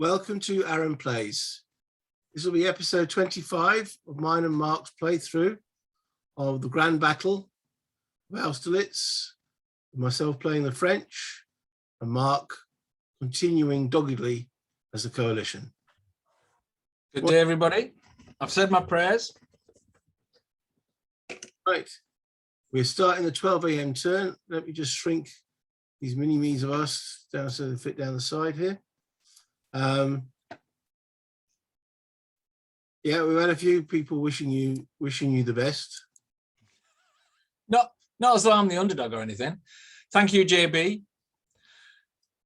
Welcome to Aaron Plays. This will be episode 25 of mine and Mark's playthrough of the Grand Battle of Austerlitz, myself playing the French and Mark continuing doggedly as the coalition. Good day, everybody. I've said my prayers. Right, we're starting the 12 a.m. turn. Let me just shrink these mini-me's of us down so they fit down the side here. Yeah, we've had a few people wishing you the best. Not as though I'm the underdog or anything. Thank you, JB,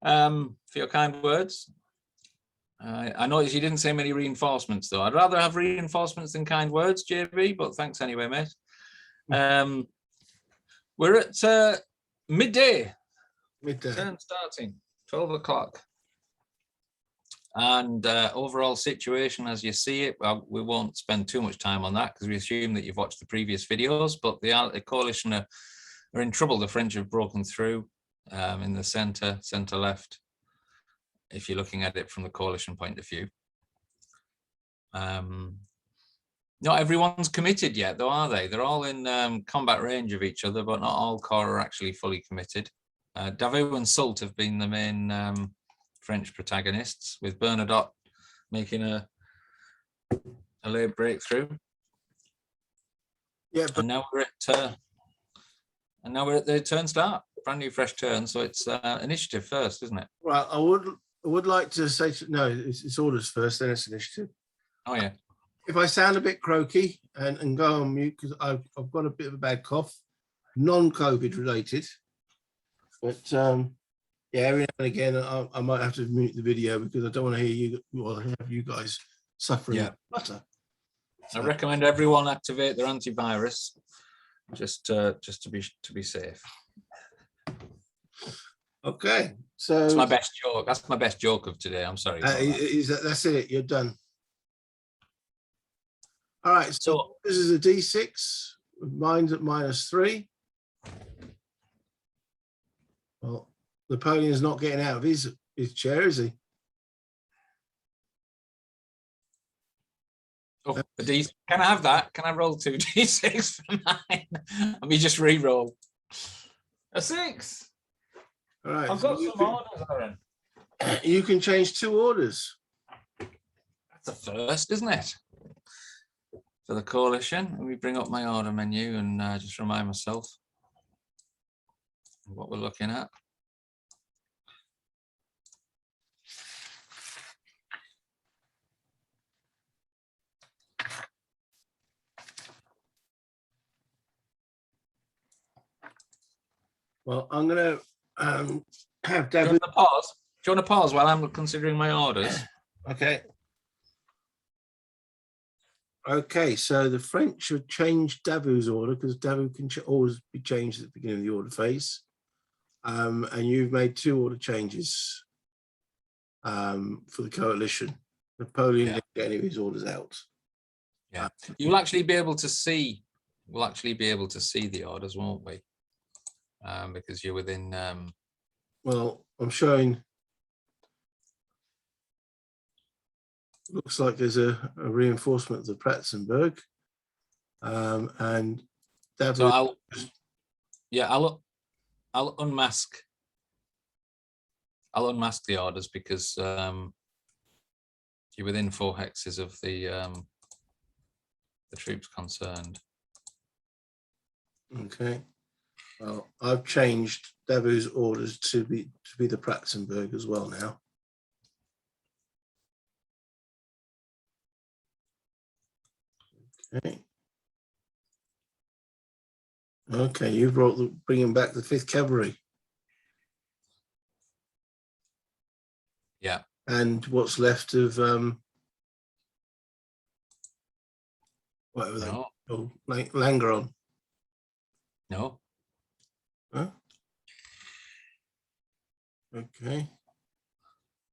for your kind words. I noticed you didn't say many reinforcements, though. I'd rather have reinforcements than kind words, JB, but thanks anyway, mate. We're at midday. Turn starting, 12 o'clock. And overall situation as you see it, well, we won't spend too much time on that because we assume that you've watched the previous videos, but the coalition are in trouble. The French have broken through in the centre left, if you're looking at it from the coalition point of view. Not everyone's committed yet, though, are they? They're all in combat range of each other, but not all corps are actually fully committed. Davout and Soult have been the main French protagonists, with Bernadotte making a late breakthrough. Yeah, but now we're at the turn start, brand new fresh turn. So it's initiative first, isn't it? Well, I would like to say no. It's orders first, then it's initiative. Oh yeah. If I sound a bit croaky and go on mute because I've got a bit of a bad cough, non-COVID related, but yeah, every now and again I might have to mute the video because I don't want to hear you or have you guys suffering. Yeah. Butter. So. I recommend everyone activate their antivirus just to be safe. Okay, so that's my best joke. That's my best joke of today. I'm sorry. That's it. You're done. All right. So this is a D6. Mine's at -3. Well, Napoleon's not getting out of his chair, is he? Oh, a D. Can I have that? Can I roll 2 D6 for mine? Let me just re-roll. A 6. All right. I've got some orders, Aaron. You can change 2 orders. That's a first, isn't it? For the coalition. Let me bring up my order menu and just remind myself what we're looking at. Well, I'm going to have David. Do you want to pause? Do you want to pause while I'm considering my orders? Okay. Okay, so the French should change Davout's order because Davout can always be changed at the beginning of the order phase. And you've made 2 order changes for the coalition. Napoleon didn't get any of his orders out. Yeah, you'll actually be able to see. We'll actually be able to see the orders, won't we? Because you're within. Well, I'm showing. Looks like there's a reinforcement of the Pratzzenberg, and David. So I'll unmask. I'll unmask the orders because you're within 4 hexes of the troops concerned. Okay. Well, I've changed Davout's orders to be the Pratzzenberg as well now. Okay. Okay, you bringing back the 5th Cavalry. Yeah. And what's left of whatever they call Langeron. No. Huh? Okay.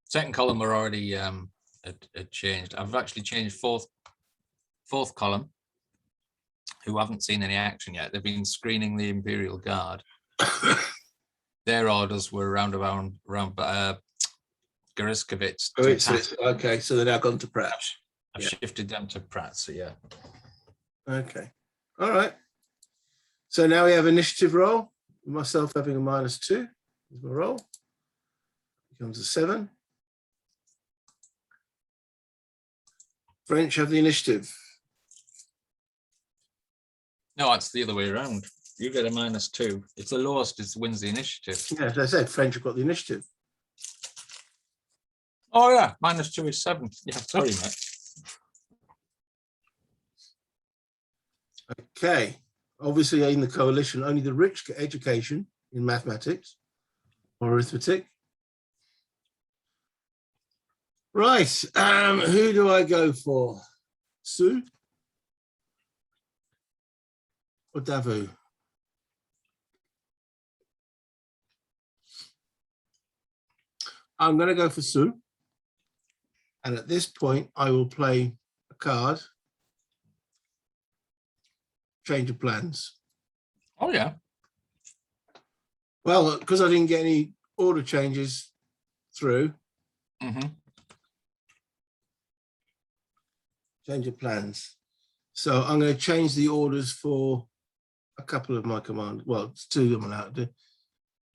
Second column were already had changed. I've actually changed fourth column, who haven't seen any action yet. They've been screening the Imperial Guard. Their orders were around Goriskowitz Oh, to it's okay. So they're now gone to Pratt. I've shifted them to Pratt, so yeah. Okay. All right. So now we have initiative roll. Myself having a -2 is my roll. Becomes a 7. French have the initiative. No, it's the other way around. You get a -2. It's the lowest wins the initiative. Yeah, as I said, French have got the initiative. Oh yeah, -2 is 7. Yeah, sorry, mate. Okay. Obviously, in the coalition, only the rich get education in mathematics or arithmetic. Right. Who do I go for? Sue or Davu? I'm going to go for Sue. And at this point, I will play a card. Change of plans. Oh yeah. Well, because I didn't get any order changes through. Change of plans. So I'm going to change the orders for a couple of my commands. Well, it's 2 of them allowed to do.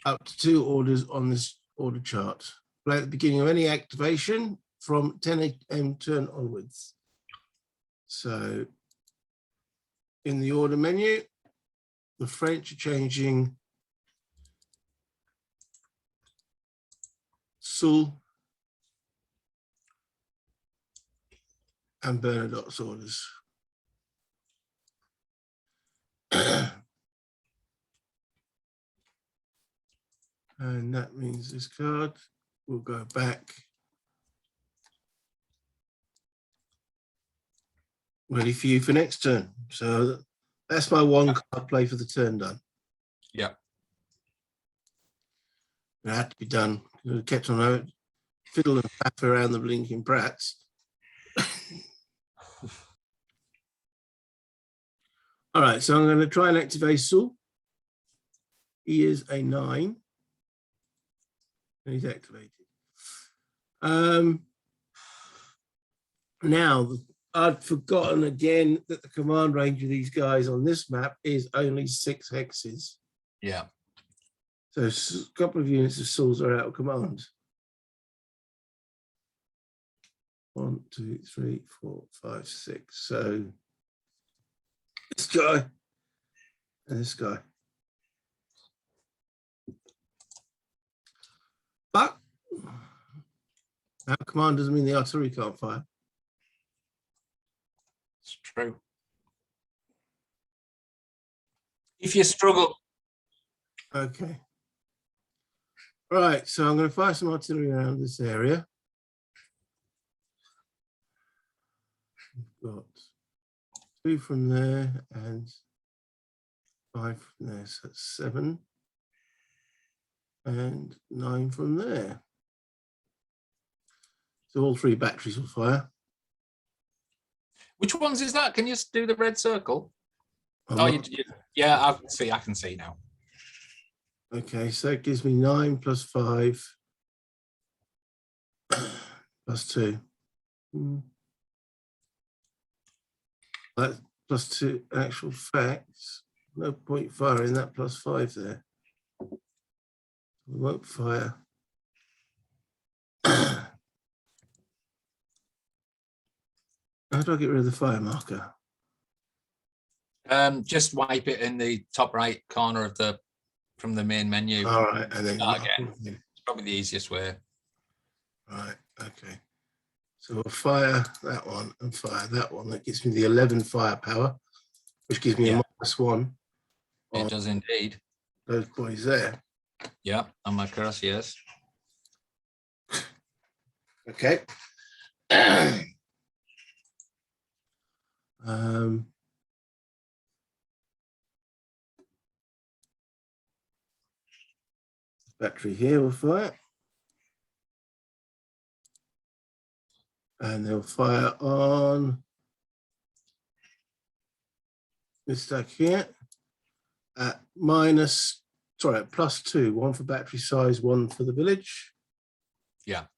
Up to 2 orders on this order chart. Play at the beginning of any activation from 10 a.m. turn onwards. So in the order menu, the French are changing Sul and Bernadotte's orders. And that means this card will go back. Ready for you for next turn. So that's my 1 card play for the turn done. Yeah. It had to be done. It kept on fiddle and faff around the blinking Pratts. All right, so I'm going to try and activate Sul. He is a 9. And he's activated. Now, I'd forgotten again that the command range of these guys on this map is only 6 hexes. Yeah. So a couple of units of Suls are out of command. 1, 2, 3, 4, 5, 6. So this guy and this guy. But out of command doesn't mean the artillery can't fire. It's true. If you struggle. Okay. Right, so I'm going to fire some artillery around this area. We've got 2 from there and 5 from there, so that's 7. And 9 from there. So all 3 batteries will fire. Which ones is that? Can you do the red circle? Yeah, I can see now. Okay, so it gives me 9 plus 5 plus 2. That's plus 2 actual facts. No point firing that plus 5 there. We won't fire. How do I get rid of the fire marker? Just wipe it in the top right corner of from the main menu. All right, and then again. It's probably the easiest way. Right, okay. So we'll fire that one and fire that one. That gives me the 11 firepower, which gives me a -1. It does indeed. Those boys there. Yeah, on my cross, yes. Okay. Battery here will fire. And they'll fire on this stack here at +2, 1 for battery size, 1 for the village. Yeah.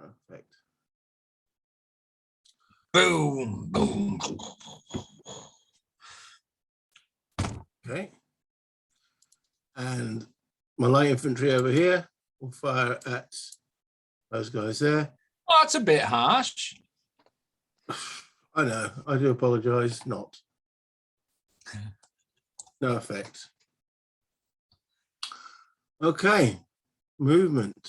Perfect. Boom, boom. Okay. And my light infantry over here will fire at those guys there. Oh, that's a bit harsh. I know, I do apologize, not. No effect. Okay, movement.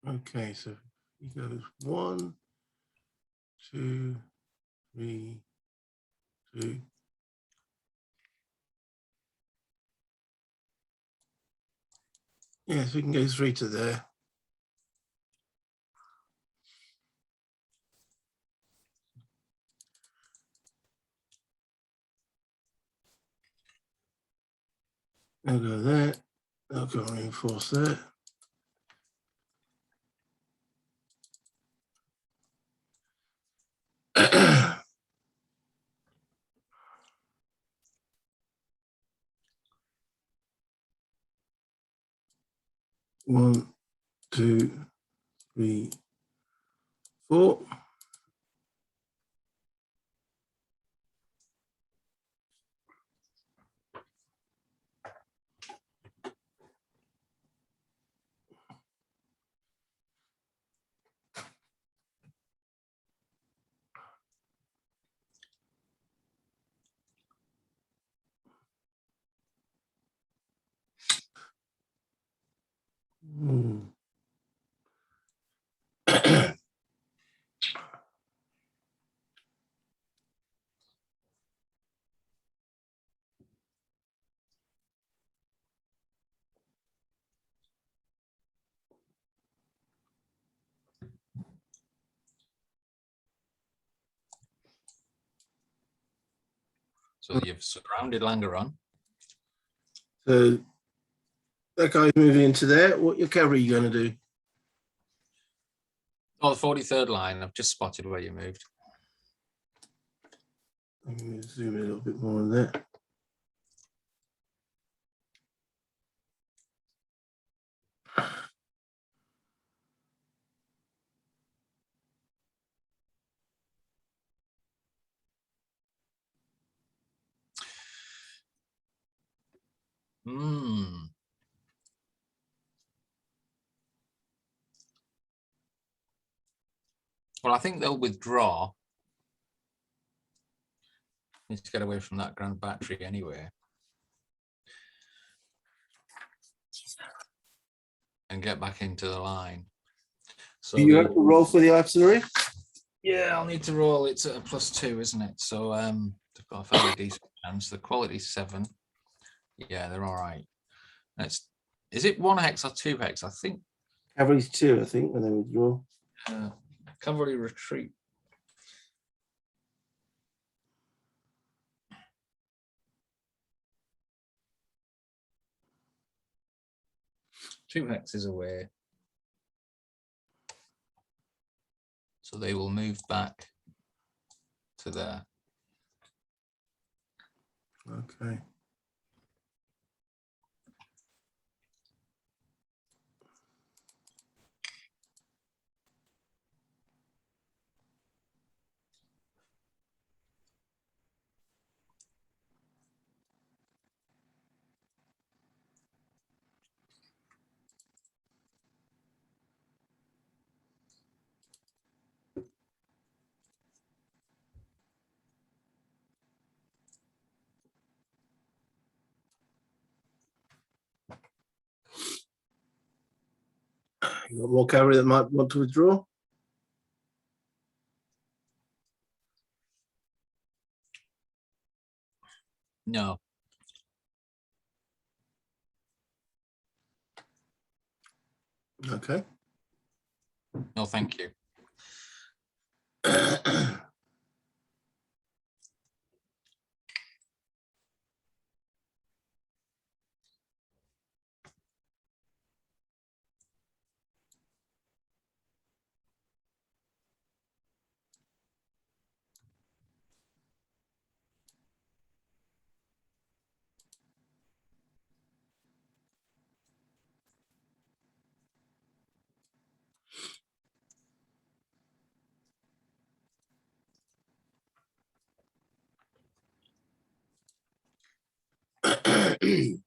Okay, so he goes 1, 2, 3, 2. Yes, we can go 3 to there. They'll go there. They'll go reinforce there. One, 2, 3, 4. So you've surrounded Langeron. So that guy's moving into there. What your cavalry are you going to do? Oh, the 43rd line. I've just spotted where you moved. I'm going to zoom in a little bit more on that. Hmm. Well, I think they'll withdraw. Need to get away from that grand battery anyway. And get back into the line. So Do you have to roll for the artillery? yeah, I'll need to roll. It's at a +2, isn't it? So they've got a fairly decent chance. The quality's 7. Yeah, they're all right. Is it 1 hex or 2 hex? I think Cavalry's 2, I think, when they withdraw. cavalry retreat. Two hexes away. So they will move back to there. Okay. You got more cavalry that might want to withdraw? No. Okay. No, thank you. Okay.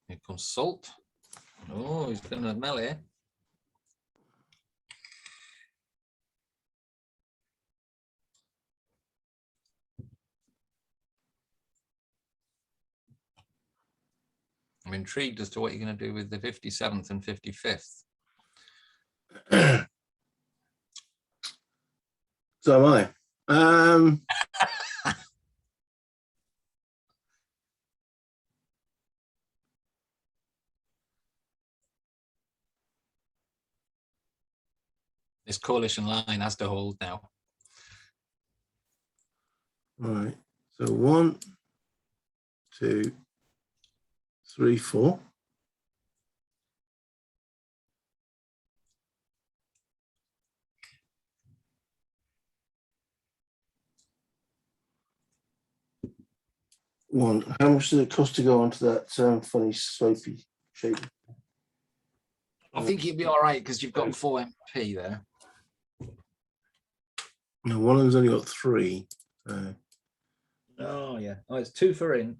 Here comes Salt. Oh, he's going to melee. I'm intrigued as to what you're going to do with the 57th and 55th. So am I. This coalition line has to hold now. Right. So 1, 2, 3, 4. One. How much does it cost to go onto that funny slopey shape? I think you'd be all right because you've got 4 MP there. No, one of them's only got 3. Oh, yeah. Oh, it's 2 for inf.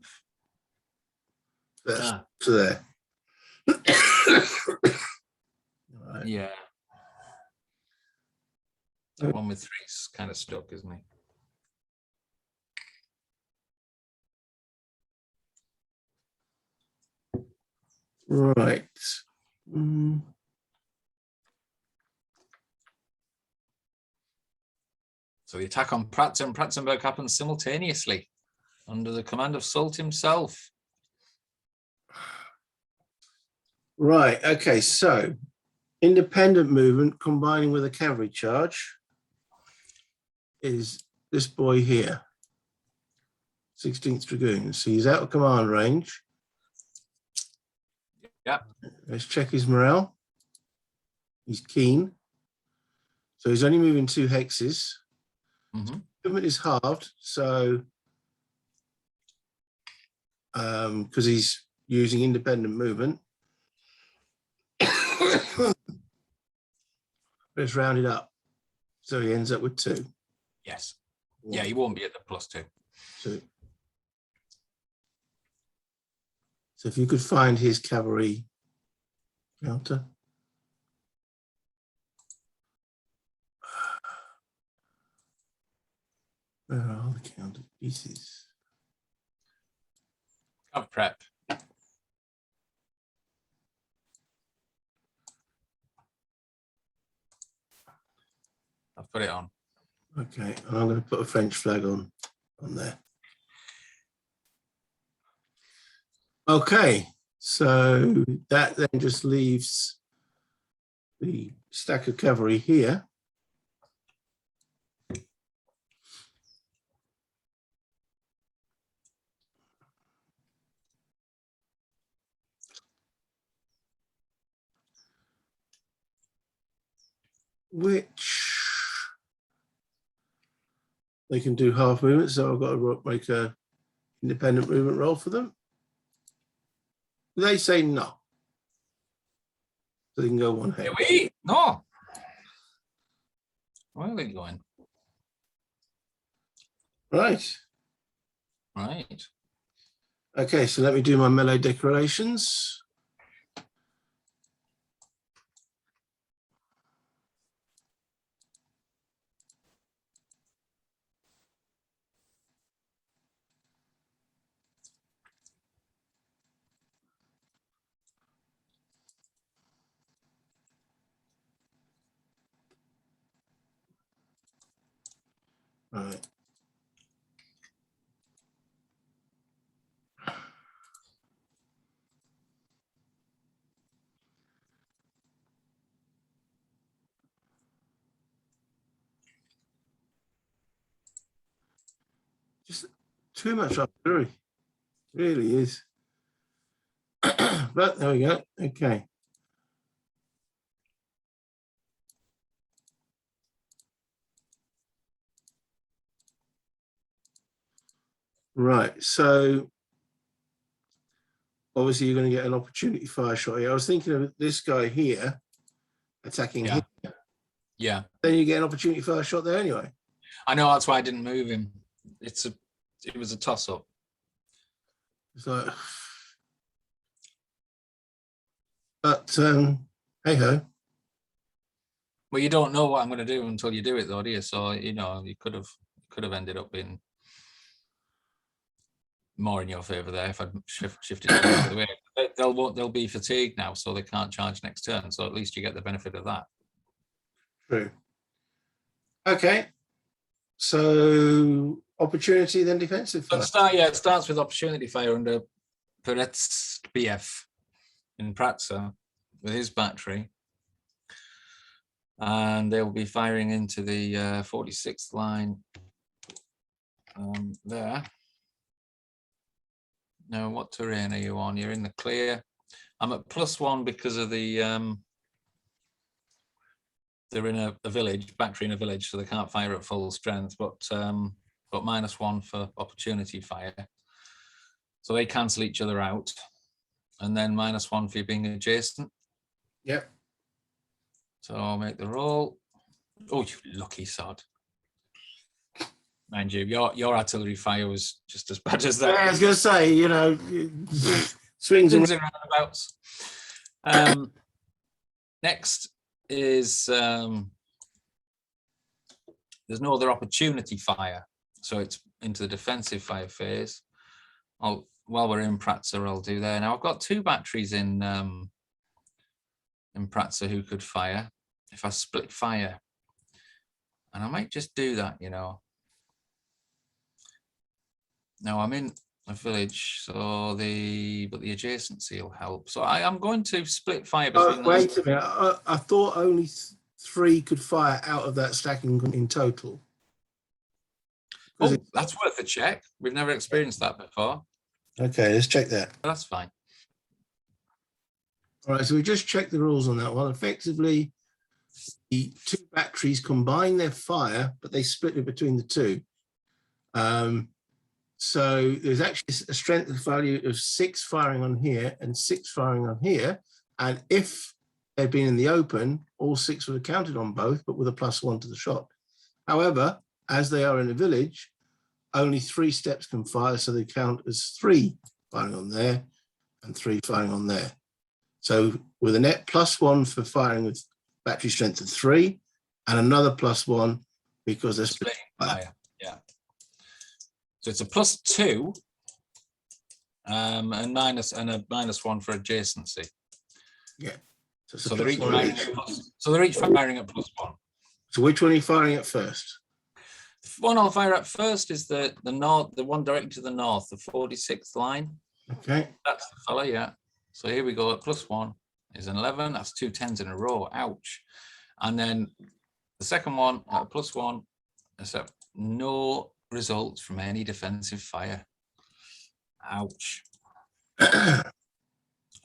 That's to there. Right. Yeah. The one with 3's kind of stuck, isn't he? Right. So the attack on Pratzzenberg happens simultaneously under the command of Salt himself. Right. Okay. So independent movement combining with a cavalry charge is this boy here, 16th Dragoons. So he's out of command range. Yeah. Let's check his morale. He's keen. So he's only moving 2 hexes. Movement is halved. So because he's using independent movement. Let's round it up. So he ends up with 2. Yes. Yeah, he won't be at the +2. 2. So if you could find his cavalry counter. Where are all the counter pieces? Of prep. I've put it on. Okay, and I'm going to put a French flag on there. Okay, so that then just leaves the stack of cavalry here. Which they can do half movement, so I've got to make a independent movement roll for them. They say no. So they can go 1 hex. Wait, no. Where are they going? Right. Right. Okay, so let me do my melee decorations. Right. Just too much artillery. Really is. but there we go. Okay. Right, so obviously you're going to get an opportunity fire shot here. I was thinking of this guy here attacking Yeah. here. Yeah. Then you get an opportunity fire shot there anyway. I know, that's why I didn't move him. It was a toss-up. So, but hey ho. Well, you don't know what I'm going to do until you do it, though, do you? So you know, you could have ended up being more in your favour there if I'd shifted it the other way. They'll be fatigued now, so they can't charge next turn. So at least you get the benefit of that. True. Okay. So opportunity, then defensive fire. It starts with opportunity fire under Pratzzenberg in Pratzzenberg with his battery. And they'll be firing into the 46th line there. Now, what terrain are you on? You're in the clear. I'm at +1 because of the they're in a village, battery in a village, so they can't fire at full strength, but -1 for opportunity fire. So they cancel each other out. And then -1 for you being adjacent. Yep. So I'll make the roll. Oh, you lucky sod. Mind you, your artillery fire was just as bad as that. Yeah, I was going to say, you know, swings and and roundabouts. Next is there's no other opportunity fire, so it's into the defensive fire phase. While we're in Pratzzenberg, I'll do there. Now I've got 2 batteries in Pratzzenberg who could fire if I split fire, and I might just do that, you know. Now I'm in a village, so the adjacency will help. So I'm going to split fire between those. Wait a minute. I thought only 3 could fire out of that stacking in total. Oh, that's worth a check. We've never experienced that before. Okay, let's check that. That's fine. All right, so we just checked the rules on that one. Effectively, the 2 batteries combine their fire, but they split it between the 2. So there's actually a strength value of 6 firing on here and 6 firing on here. And if they'd been in the open, all 6 would have counted on both, but with a +1 to the shot. However, as they are in a village, only 3 steps can fire, so they count as 3 firing on there and 3 firing on there. So with a net +1 for firing with battery strength of 3 and another +1 because they're splitting fire. Yeah. So it's a +2 and a -1 for adjacency. Yeah. So they're each firing at +1. So which one are you firing at first? The one I'll fire at first is the north, the one directly to the north, the 46th line. Okay. That's the fella, yeah. So here we go at +1 is an 11. That's 2 10s in a row. Ouch. And then the second one at +1, except no results from any defensive fire. Ouch.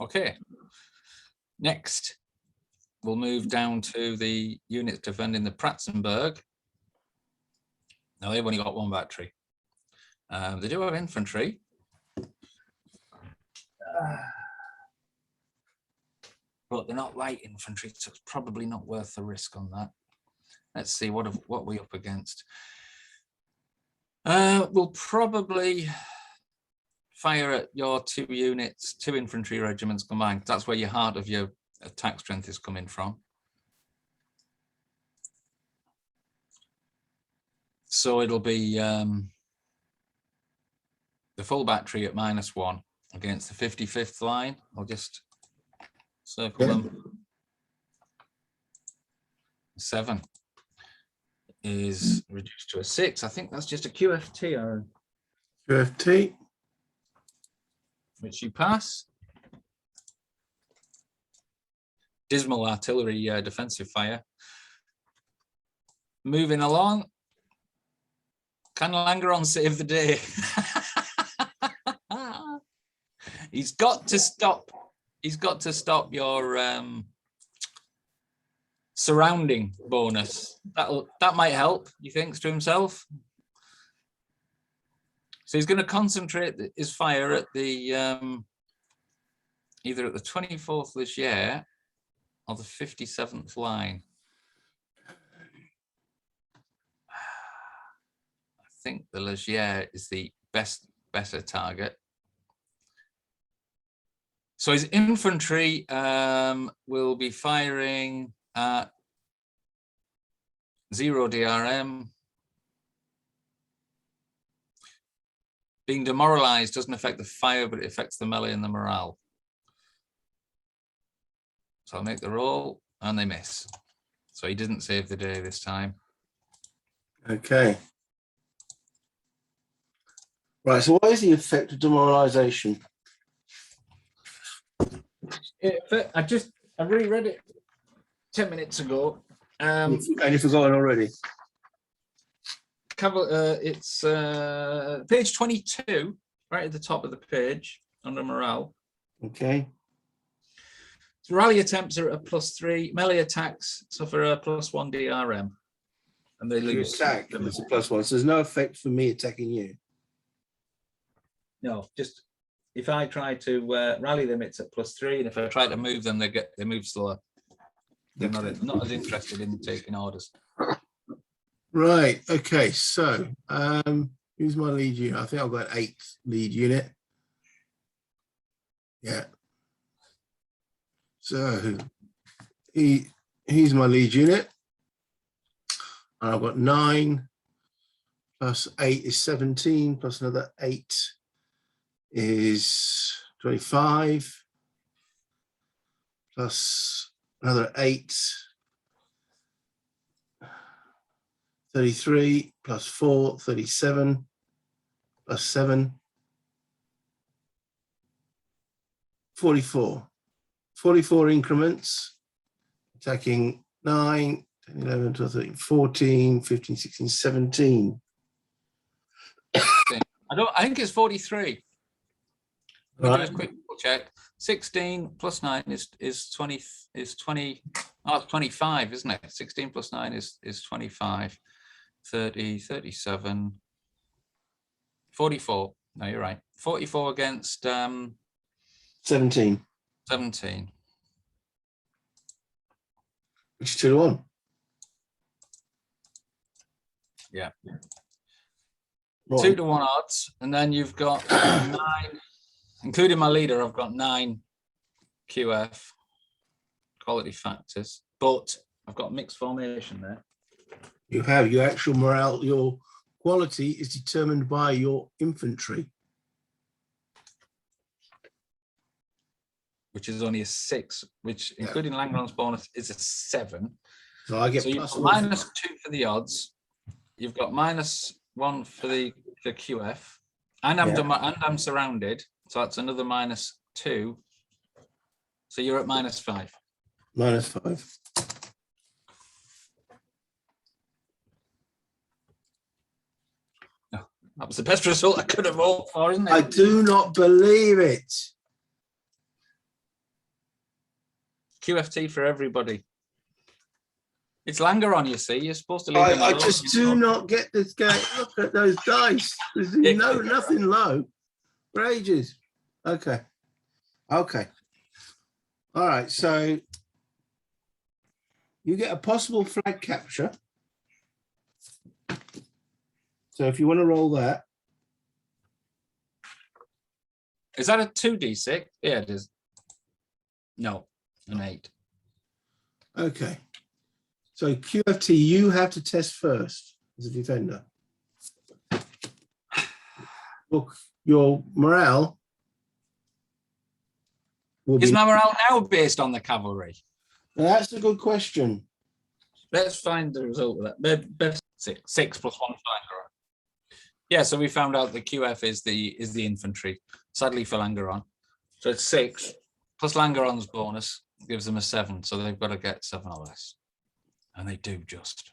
Okay. Next, we'll move down to the units defending the Pratzzenberg. Now they've only got 1 battery. They do have infantry. But they're not light infantry, so it's probably not worth the risk on that. Let's see what we're up against. We'll probably fire at your 2 units, 2 infantry regiments combined. That's where your heart of your attack strength is coming from. So it'll be the full battery at -1 against the 55th line. I'll just circle them. 7 is reduced to a 6. I think that's just a QFT, Aaron. QFT. Which you pass. Dismal artillery defensive fire. Moving along. Can Langeron save the day? He's got to stop he's got to stop your surrounding bonus. That might help, he thinks to himself. So he's going to concentrate his fire at the either at the 24th Leger or the 57th line. I think the Leger is the better target. So his infantry will be firing at 0 DRM. Being demoralized doesn't affect the fire, but it affects the melee and the morale. So I'll make the roll, and they miss. So he didn't save the day this time. Okay. Right, so what is the effect of demoralization? I reread it 10 minutes ago. And you've forgotten already? It's page 22, right at the top of the page, under morale. Okay. So rally attempts are at a +3, melee attacks suffer a +1 DRM, and they lose. Attack, it's a +1, so there's no effect for me attacking you. No, just if I try to rally them, it's at +3, and if I try to move them, they move slower. They're not as interested in taking orders. Right. Okay. So, who's my lead unit? I think I've got 8th lead unit. Yeah. So he's my lead unit. And I've got 9 plus 8 is 17, plus another 8 is 25, plus another 8, 33, plus 4, 37, plus 7, 44. 44 increments, attacking 9, 10, 11, 12, 13, 14, 15, 16, 17. I think it's 43. We'll do a quick check. 16 plus 9 is 20. Oh, it's 25, isn't it? 16 plus 9 is 25. 30, 37, 44. No, you're right. 44 against 17. 17. Which is 2 to 1. Yeah. Right. 2 to 1 odds, and then you've got 9, including my leader. I've got 9 QF quality factors, but I've got mixed formation there. You have your actual morale, your quality is determined by your infantry. Which is only a 6, which including Langron's bonus is a 7. So I get so you've got minus 2 for the odds. You've got -1 for the QF, and I'm surrounded, so that's another -2. So you're at -5. -5. Oh, that was the best result I could have hoped for, isn't it? I do not believe it. QFT for everybody. It's Langeron, you see. You're supposed to leave them I alone, just do not get this game. Look at those dice. There's nothing low for ages. Okay. Okay. All right. So you get a possible flag capture. So if you want to roll that. Is that a 2d6? Yeah, it is. No, an 8. Okay. So QFT, you have to test first as a defender. Look, your morale will be. Is my morale now based on the cavalry? Now that's a good question. Let's find the result of that. Best 6 plus 1 finder. Yeah, so we found out the QF is the infantry. Sadly for Langeron, so it's 6 plus Langeron's bonus gives them a 7. So they've got to get 7 or less, and they do just.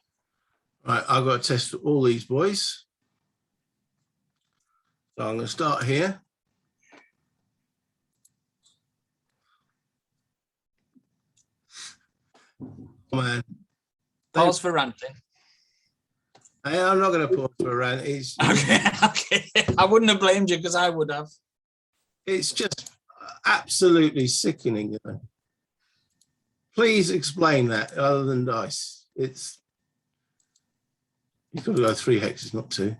Right, I've got to test all these boys. So I'm going to start here. Oh, man. Pause for ranting. I'm not going to pause for a rant. Okay. I wouldn't have blamed you because I would have. It's just absolutely sickening. You know? Please explain that other than dice. You've got to go 3 hexes, not 2.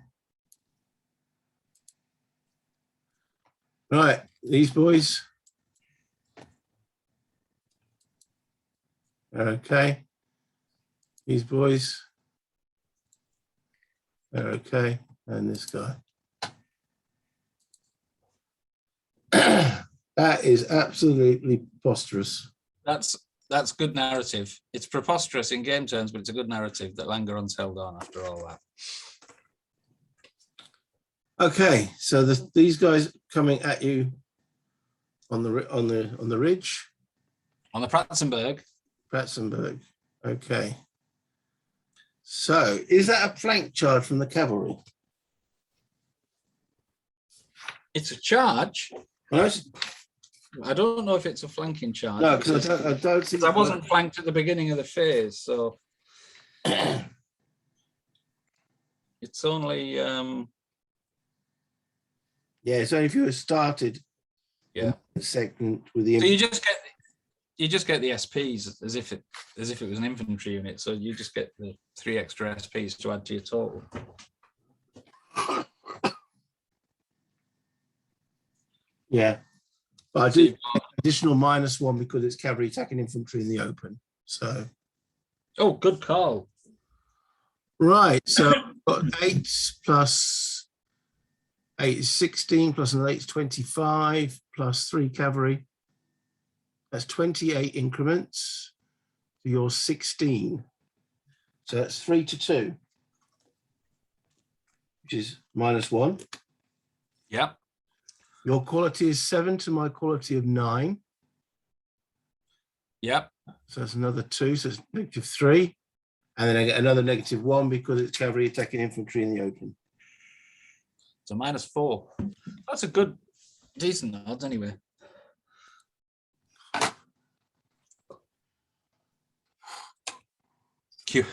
Right, these boys. Okay. These boys. Okay. And this guy. That is absolutely preposterous. That's good narrative. It's preposterous in game terms, but it's a good narrative that Langeron's held on after all that. Okay, so these guys coming at you on the ridge. On the Pratzzenberg. Pratzzenberg. Okay. So is that a flank charge from the cavalry? It's a charge. No, I don't know if it's a flanking charge. no, because I don't see. I wasn't flanked at the beginning of the phase, so it's only yeah, it's only if you had started the segment with the. So you just get the SPs as if it was an infantry unit. So you just get the 3 extra SPs to add to your total. Yeah, but I do additional -1 because it's cavalry attacking infantry in the open. So. Oh, good call. Right, so I've got 8 plus 8 is 16 plus an 8 is 25 plus 3 cavalry. That's 28 increments. So you're 16. So that's 3 to 2, which is -1. Yep. Your quality is 7 to my quality of 9. Yep. So that's another 2, so it's -3. And then I get another -1 because it's cavalry attacking infantry in the open. So -4. That's a good, decent odds anyway. Q.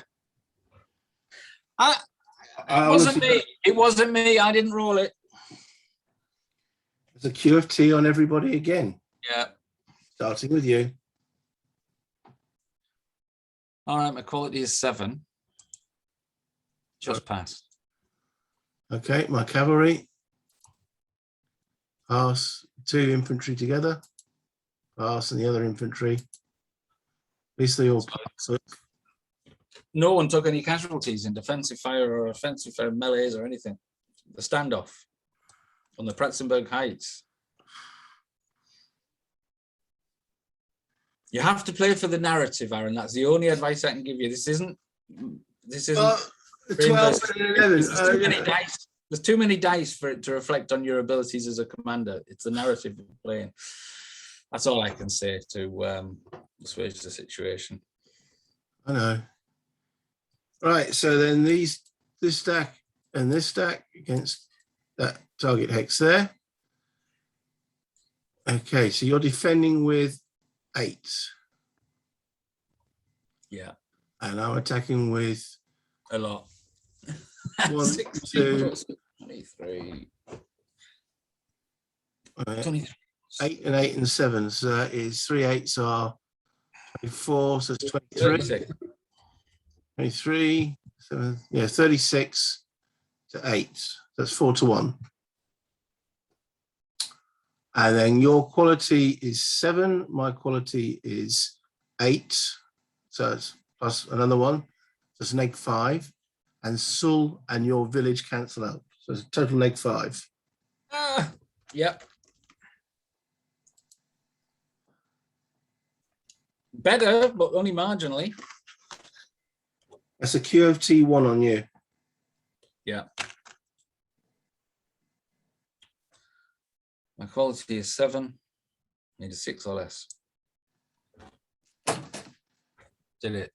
It wasn't me. I didn't roll it. There's a Q of T on everybody again. Yeah. Starting with you. All right, my quality is 7. Just passed. Okay, my cavalry. Pass 2 infantry together. Pass and the other infantry. At least they all pass. No one took any casualties in defensive fire or offensive fire melees or anything. The standoff on the Pratzzenberg Heights. You have to play for the narrative, Aaron. That's the only advice I can give you. This isn't. The 12 and 11. There's too many dice. There's too many dice for it to reflect on your abilities as a commander. It's the narrative you're playing. That's all I can say to assuage the situation. I know. Right, so then this stack and this stack against that target hex there. Okay, so you're defending with 8. Yeah. And I'm attacking with a lot. 1, 2, 23. 8 and 8 and 7. So that is 3 8s are 24. So it's 23. 23, 7, yeah, 36 to 8. That's 4 to 1. And then your quality is 7. My quality is 8. So it's plus another 1. So it's -5. And Sul and your village cancel out. So it's a total -5. Yep. Better, but only marginally. That's a Q of T1 on you. Yeah. My quality is 7. Need a 6 or less. Did it.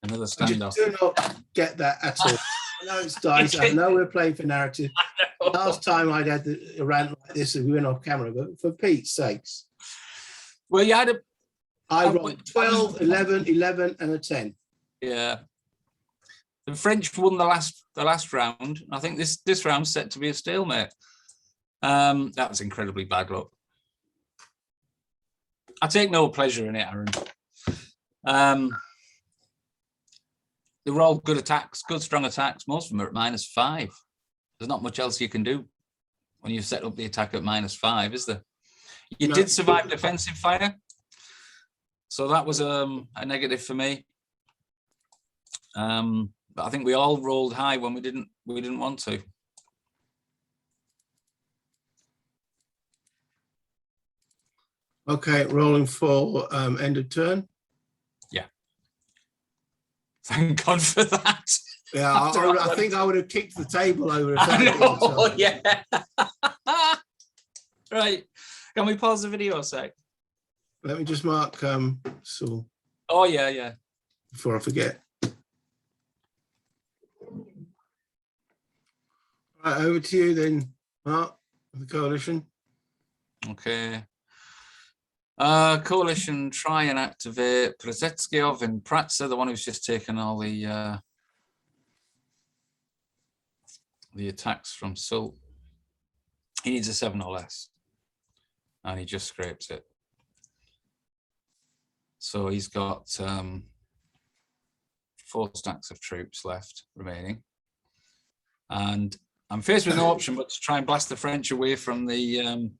Another standoff. I do not get that at all. I know it's dice. I know we're playing for narrative. Last time I'd had a rant like this and we went off camera, but for Pete's sakes. Well, you had I rolled 12, 11, 11, and a 10. Yeah. The French won the last round. I think this round's set to be a stalemate. That was incredibly bad luck. I take no pleasure in it, Aaron. They were all good attacks, good strong attacks. Most of them are at -5. There's not much else you can do when you set up the attack at -5, is there? You did survive defensive fire, so that was a negative for me. But I think we all rolled high when we didn't want to. Okay, rolling for end of turn. Yeah. Thank God for that. Yeah, I think I would have kicked the table over. If I know, yeah. Right. Can we pause the video a sec? Let me just mark Saul. Oh, yeah. Before I forget. Right, over to you then, Mark, the coalition. Okay. Coalition, try and activate Pratzzenberg and Pratzzenberg, the one who's just taken all the attacks from Sult. He needs a 7 or less, and he just scrapes it. So he's got 4 stacks of troops left remaining, and I'm faced with no option but to try and blast the French away from the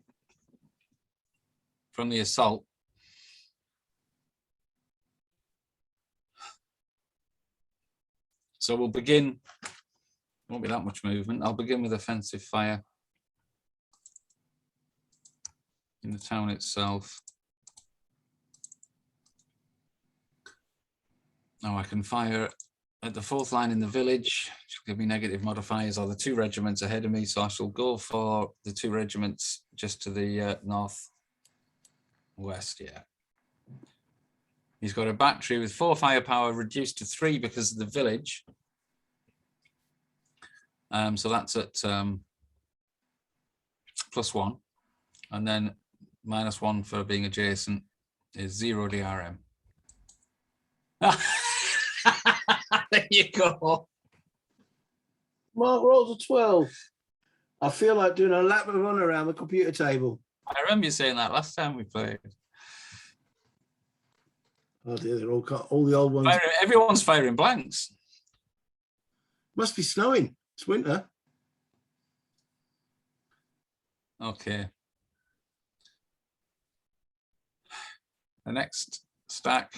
assault. So we'll begin. Won't be that much movement. I'll begin with offensive fire in the town itself. Now I can fire at the 4th line in the village, which will give me negative modifiers, or the 2 regiments ahead of me. So I shall go for the 2 regiments just to the northwest. Yeah. He's got a battery with 4 firepower reduced to 3 because of the village. So that's at +1, and then -1 for being adjacent is 0 DRM. There you go. Mark rolls a 12. I feel like doing a lap of run around the computer table. I remember you saying that last time we played. Oh dear, they're all the old ones. Everyone's firing blanks. Must be snowing. It's winter. Okay. The next stack.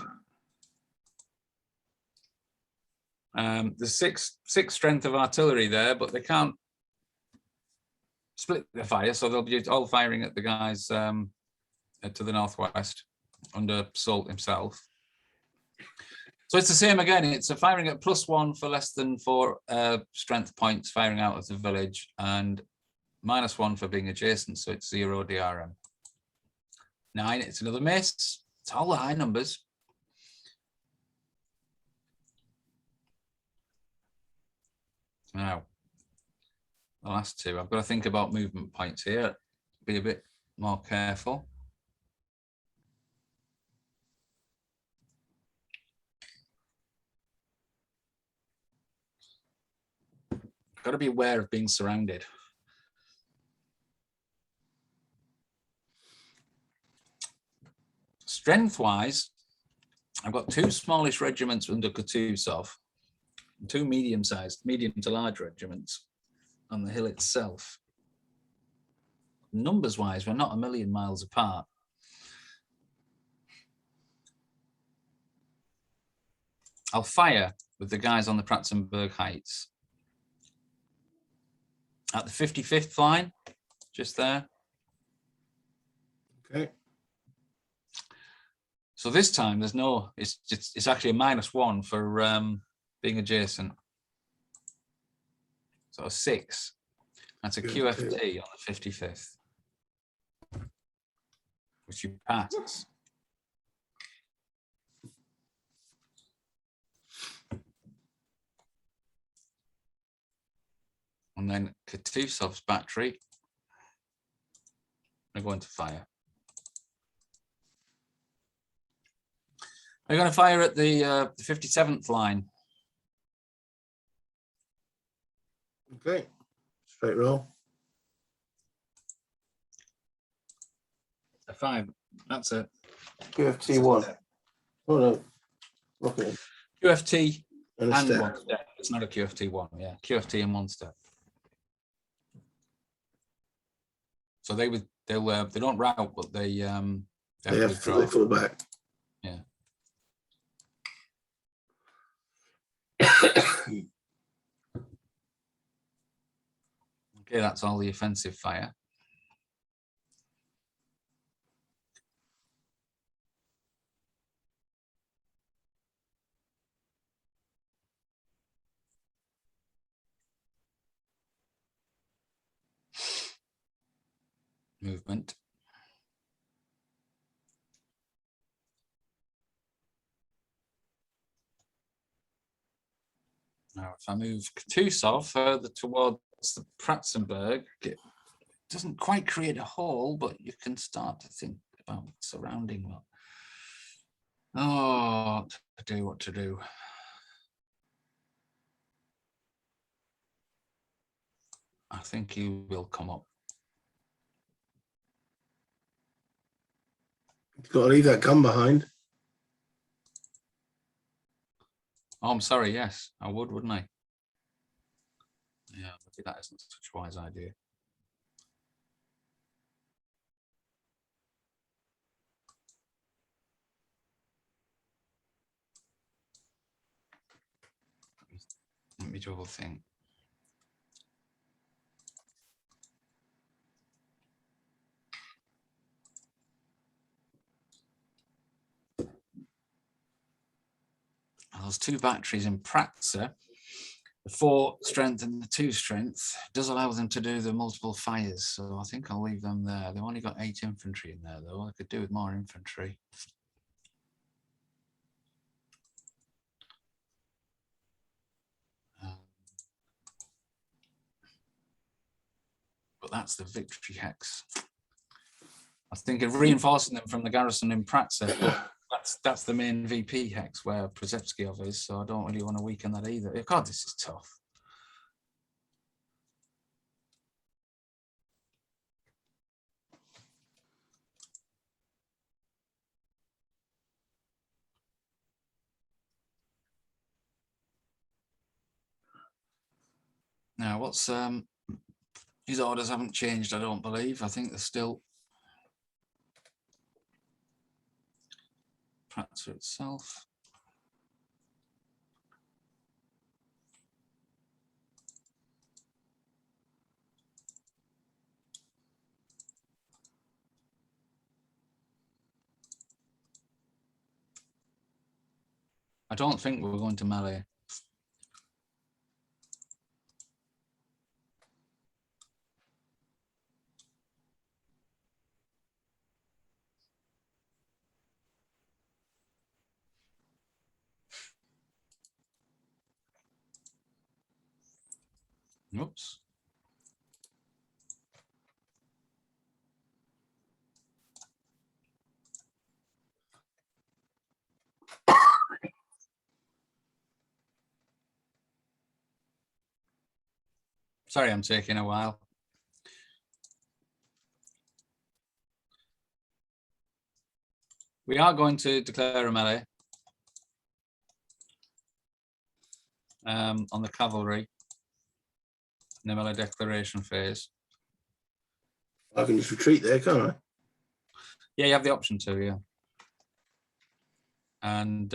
There's six strength of artillery there, but they can't split the fire, so they'll be all firing at the guys to the northwest under Salt himself. So it's the same again. It's a firing at +1 for less than 4 strength points, firing out of the village, and -1 for being adjacent. So it's 0 DRM. 9. It's another miss. It's all the high numbers. Now, the last 2. I've got to think about movement points here. Be a bit more careful. Got to be aware of being surrounded. Strength-wise, I've got 2 smallish regiments under Kutuzov, 2 medium-sized, medium to large regiments on the hill itself. Numbers-wise, we're not a million miles apart. I'll fire with the guys on the Pratzzenberg Heights. At the 55th line, just there. Okay. So this time there's no, it's actually a -1 for being adjacent. So a 6. That's a QFT on the 55th, which you pass. And then Kutuzov's battery, I'm going to fire. Are you going to fire at the 57th line? Okay, straight roll. A 5. That's it. QFT 1. Oh no. Okay. QFT And a and step. 1 step. It's not a QFT 1. Yeah, QFT and 1 step. So they don't route, but they have to withdraw. They fall back. Yeah. Okay, that's all the offensive fire. Movement. Now, if I move too south, further towards the Pratzzenberg, it doesn't quite create a hole, but you can start to think about surrounding what. Oh, what to do. I think you will come up. You've got to leave that gun behind. Oh, I'm sorry. Yes, I would, wouldn't I? Yeah, maybe that isn't such a wise idea. Let me double think. Those 2 batteries in Pratzer, the 4 strength and the 2 strength, does allow them to do the multiple fires. So I think I'll leave them there. They've only got 8 infantry in there, though. I could do with more infantry. But that's the victory hex. I think of reinforcing them from the garrison in Pratzer, but that's the main VP hex where Przewskiov is, so I don't really want to weaken that either. God, this is tough. Now, what's his orders haven't changed, I don't believe. I think they're still Pratzer itself. I don't think we're going to melee. Oops. Sorry, I'm taking a while. We are going to declare a melee on the cavalry in the melee declaration phase. I can just retreat there, can't I? Yeah, you have the option to, yeah. And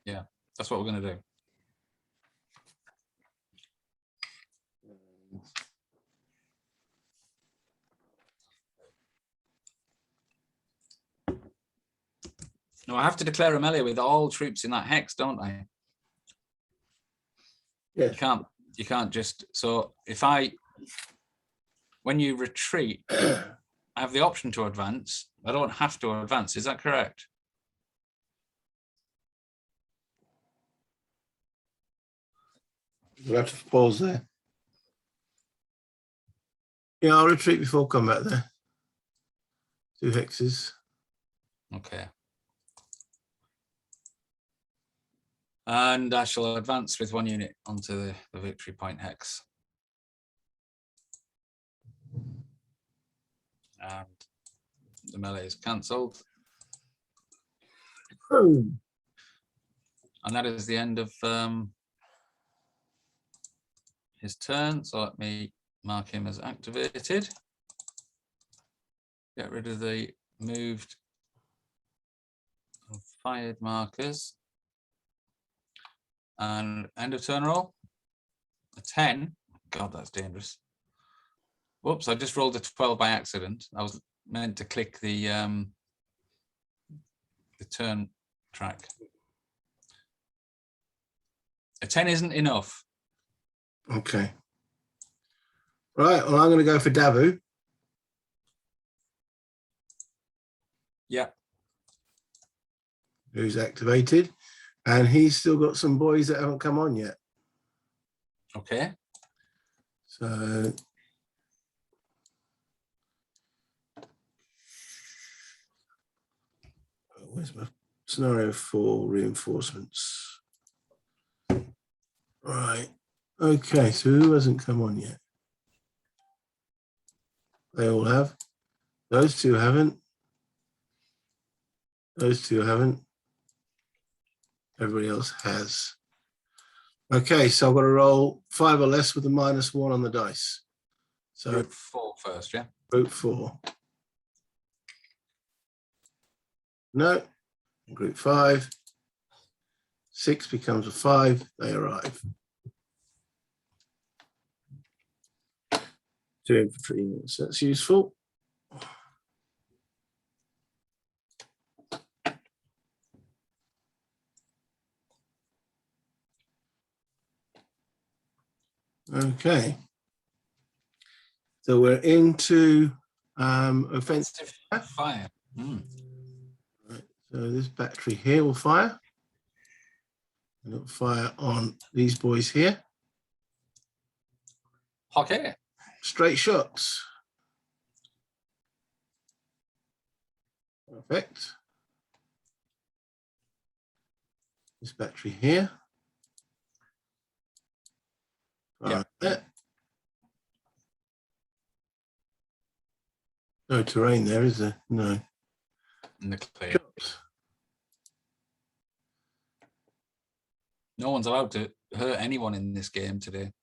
yeah, that's what we're going to do. No, I have to declare a melee with all troops in that hex, don't I? Yeah. You can't just, so when you retreat, I have the option to advance. I don't have to advance. Is that correct? We'll have to pause there. Yeah, I'll retreat before combat there. 2 hexes. Okay. And I shall advance with 1 unit onto the victory point hex. And the melee is cancelled. Boom. And that is the end of his turn. So let me mark him as activated. Get rid of the moved and fired markers. And end of turn roll. A 10. God, that's dangerous. Whoops, I just rolled a 12 by accident. I was meant to click the turn track. A 10 isn't enough. Okay. Right, well, I'm going to go for Davu. Yeah. Who's activated. And he's still got some boys that haven't come on yet. Okay. So where's my scenario for reinforcements? Right. Okay, so who hasn't come on yet? They all have. Those 2 haven't. Those 2 haven't. Everybody else has. Okay, so I've got to roll 5 or less with a -1 on the dice. So Group 4 first, yeah? group 4. No. Group 5. 6 becomes a 5. They arrive. 2 infantry units. That's useful. Okay. So we're into offensive fire. Right. So this battery here will fire. And it'll fire on these boys here. Okay. Straight shots. Perfect. This battery here. Yeah. There. No terrain there, is there? No. In the clear. Shots. No one's allowed to hurt anyone in this game today.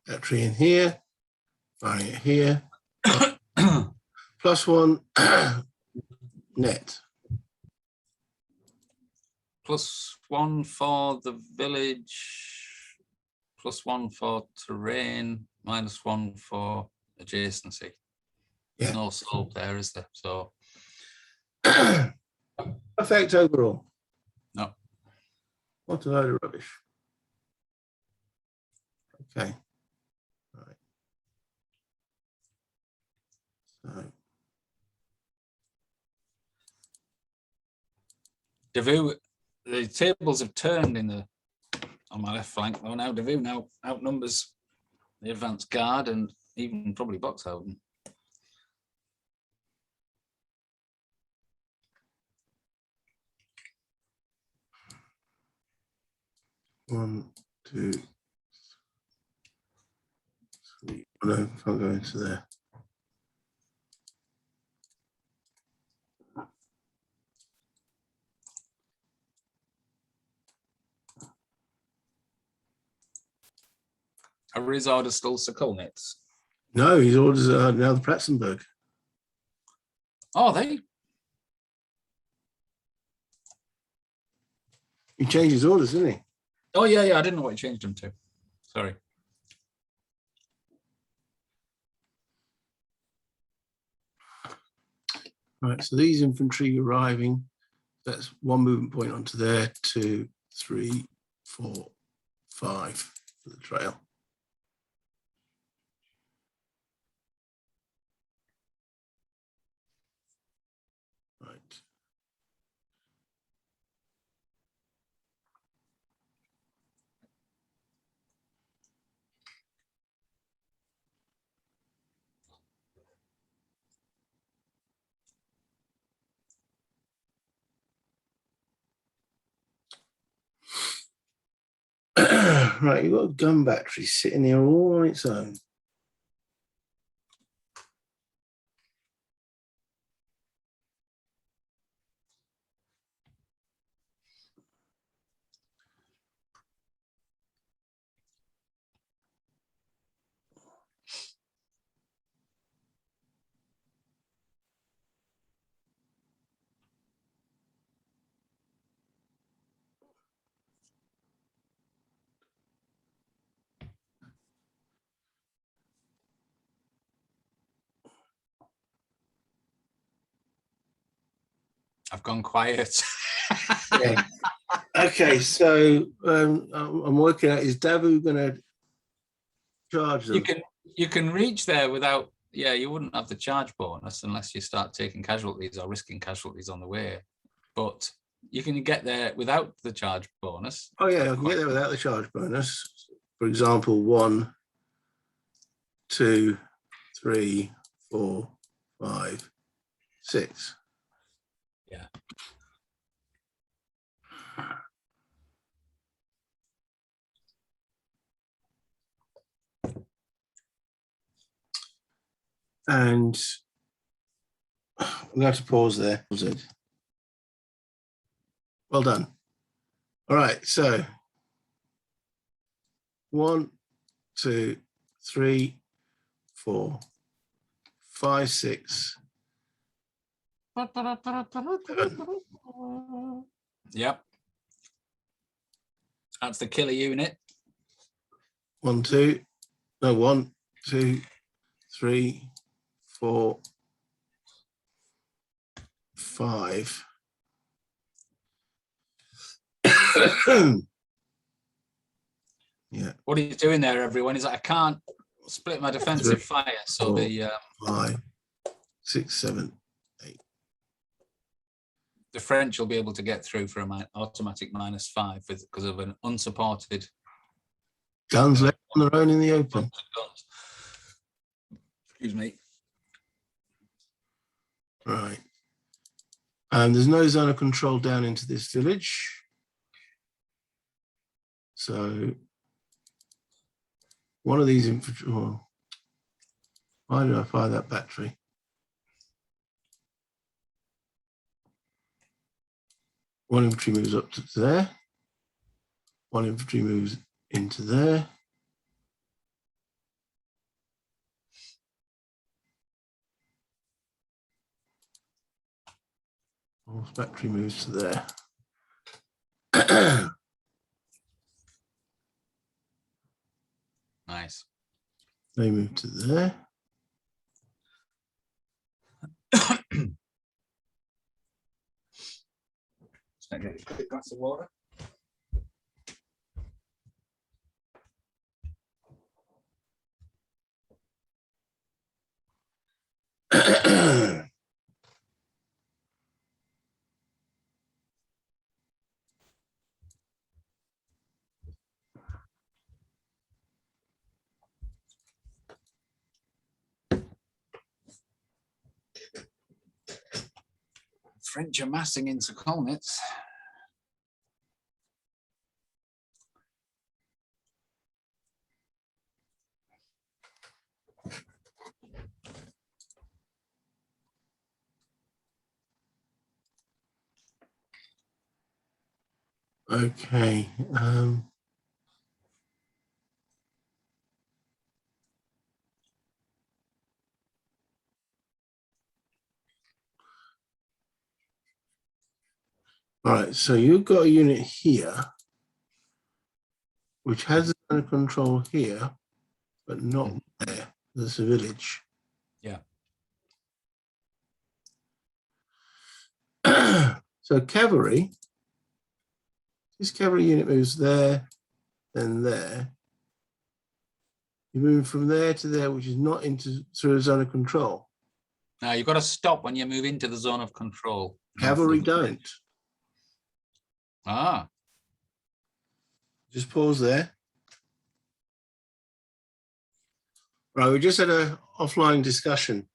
Battery in here. Firing it here. +1 net. +1 for the village, +1 for terrain, -1 for adjacency. Yeah. No slope there, is there? So Effect overall. no. What a load of rubbish. Okay. All right. So Davu, the tables have turned on my left flank. Oh, now Davu now outnumbers the advanced guard and even probably Boxhausen. one, 2, 3. Oh, no, can't go into there. Are his orders still Sokolnitz? No, his orders are now the Pratzzenberg. Oh, they. He changed his orders, didn't he? Oh, yeah. I didn't know what he changed them to. Sorry. Right, so these infantry arriving, that's 1 movement point onto there, 2, 3, 4, 5 for the trail. Right. Right, you've got a gun battery sitting here all on its own. I've gone quiet. Yeah. Okay, so I'm working out, is Davu going to charge them? You can reach there without, yeah, you wouldn't have the charge bonus unless you start taking casualties or risking casualties on the way. But you can get there without the charge bonus. Oh yeah, I can get there without the charge bonus. For example, 1, 2, 3, 4, 5, 6. Yeah. And I'm going to have to pause there. Well done. All right, so 1, 2, 3, 4, 5, 6. Yep. That's the killer unit. 1, 2, no, 1, 2, 3, 4, 5. Yeah. What are you doing there, everyone? Is that I can't split my defensive fire, so 4, the 5, 6, 7, 8. The French will be able to get through for an automatic -5 because of an unsupported Guns left on their own in the open. guns. Excuse me. Right. There's no zone of control down into this village. So one of these infantry, well, why did I fire that battery? One infantry moves up to there. One infantry moves into there. Horse battery moves to there. Nice. They move to there. Just get a quick glass of water. French are massing into Austerlitz. Okay. All right, so you've got a unit here, which has under control here, but not there. There's a village. Yeah. So cavalry, this cavalry unit moves there, then there. You move from there to there, which is not through a zone of control. Now you've got to stop when you move into the zone of control. Cavalry don't. Ah. Just pause there. Right, we just had an offline discussion.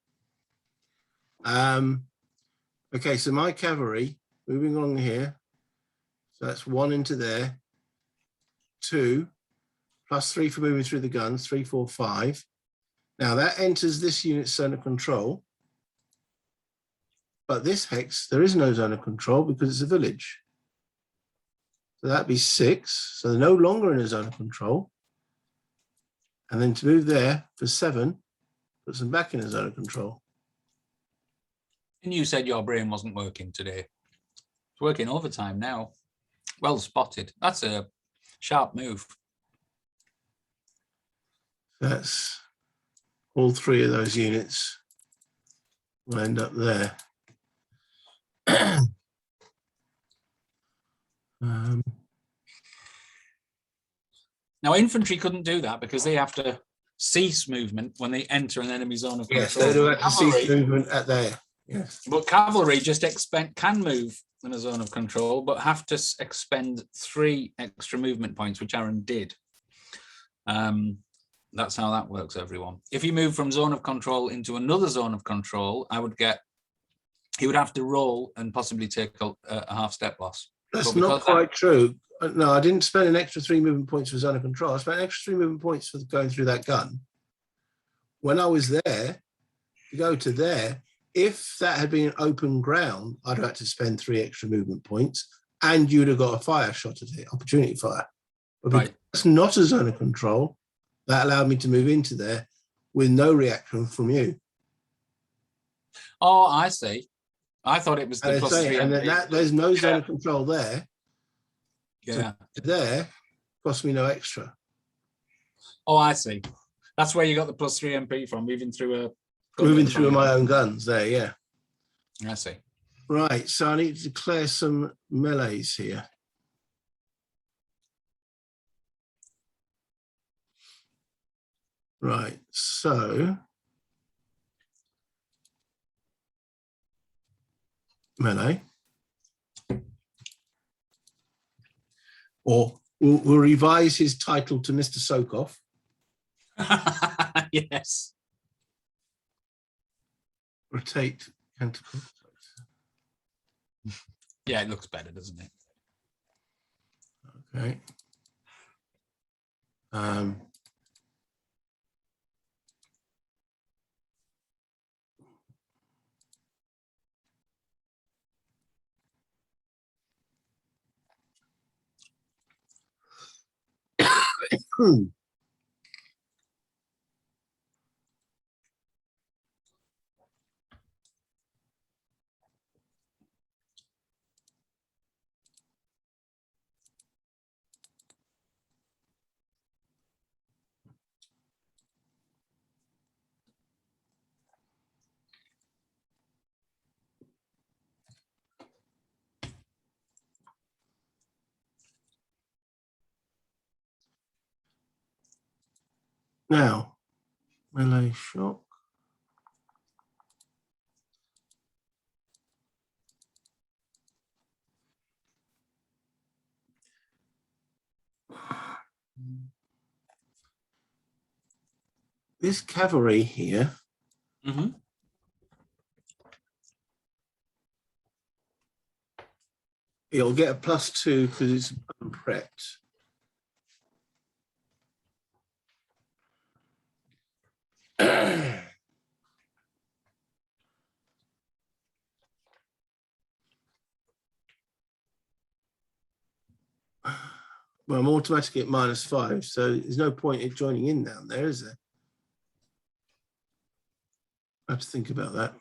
Okay, so my cavalry moving along here. So that's 1 into there, 2, +3 for moving through the guns, 3, 4, 5. Now that enters this unit's zone of control. But this hex, there is no zone of control because it's a village. So that'd be 6. So they're no longer in a zone of control. And then to move there for 7, puts them back in a zone of control. And you said your brain wasn't working today. It's working overtime now. Well spotted. That's a sharp move. That's all 3 of those units will end up there. Now, infantry couldn't do that because they have to cease movement when they enter an enemy zone of control. Yes, they do have to cease movement at there. Yes. But cavalry just can move in a zone of control, but have to expend 3 extra movement points, which Aaron did. That's how that works, everyone. If you move from zone of control into another zone of control, he would have to roll and possibly take a half-step loss. That's not quite true. No, I didn't spend an extra 3 movement points for zone of control. I spent an extra 3 movement points for going through that gun. When I was there, to go to there, if that had been open ground, I'd have had to spend 3 extra movement points and you'd have got a fire shot at it, opportunity fire. But because it's not a zone of control, that allowed me to move into there with no reaction from you. Oh, I see. I thought it was the +3. And there's no zone of control there. Yeah. So there cost me no extra. Oh, I see. That's where you got the +3 MP from, moving through my own guns there, yeah. I see. Right, so I need to declare some melees here. Right, so melee. Or we'll revise his title to Mr. Sokov. Yes. Rotate canticle. Yeah, it looks better, doesn't it? Okay. Now, melee shock. This cavalry here. Mm-hmm. It'll get a +2 because it's prepped. Well, I'm automatically at -5, so there's no point in joining in down there, is there? I have to think about that.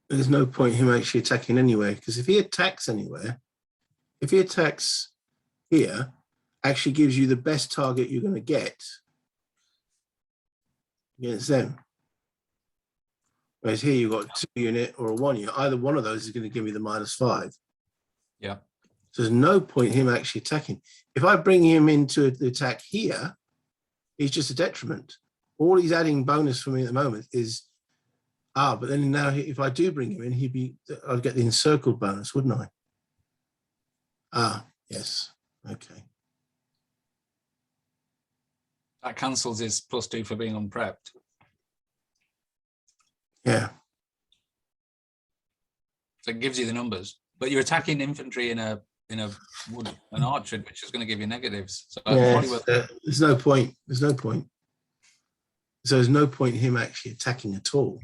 There's no point him actually attacking anywhere, because if he attacks anywhere, if he attacks here, actually gives you the best target you're going to get against them. Whereas here you've got a 2 unit or a 1 unit. Either one of those is going to give me the -5. Yeah. So there's no point him actually attacking. If I bring him into the attack here, he's just a detriment. All he's adding bonus for me at the moment is, but then now if I do bring him in, I'd get the encircled bonus, wouldn't I? Yes. Okay. That cancels his +2 for being unprepped. Yeah. So it gives you the numbers, but you're attacking infantry in a wood, an archery, which is going to give you negatives. So there's no point. There's no point. So there's no point in him actually attacking at all.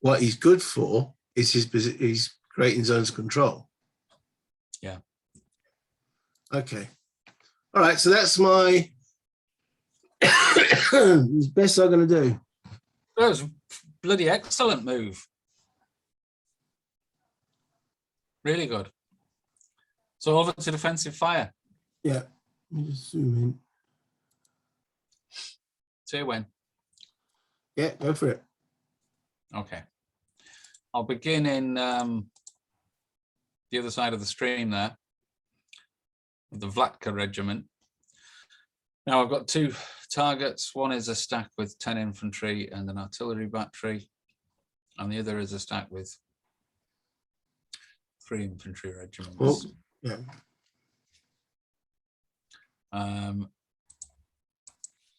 What he's good for is he's creating zones of control. Yeah. Okay. All right. So that's my best I'm going to do. That was a bloody excellent move. Really good. So over to defensive fire. Yeah. Let me just zoom in. Say when. Yeah, go for it. Okay. I'll begin in the other side of the stream there, with the Vlatka regiment. Now I've got 2 targets. One is a stack with 10 infantry and an artillery battery, and the other is a stack with 3 infantry regiments. Oh, yeah.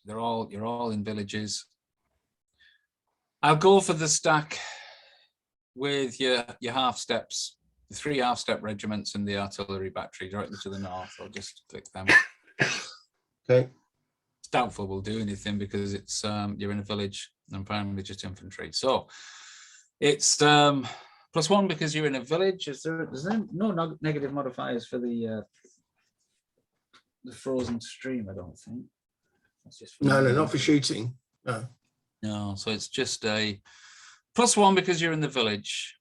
You're all in villages. I'll go for the stack with your half steps, the 3 half-step regiments and the artillery battery directly to the north. I'll just click them. Okay. It's doubtful we'll do anything because it's you're in a village and primarily just infantry. So it's +1 because you're in a village. There's no negative modifiers for the frozen stream, I don't think. That's just No, not for shooting. No. No, so it's just a +1 because you're in the village.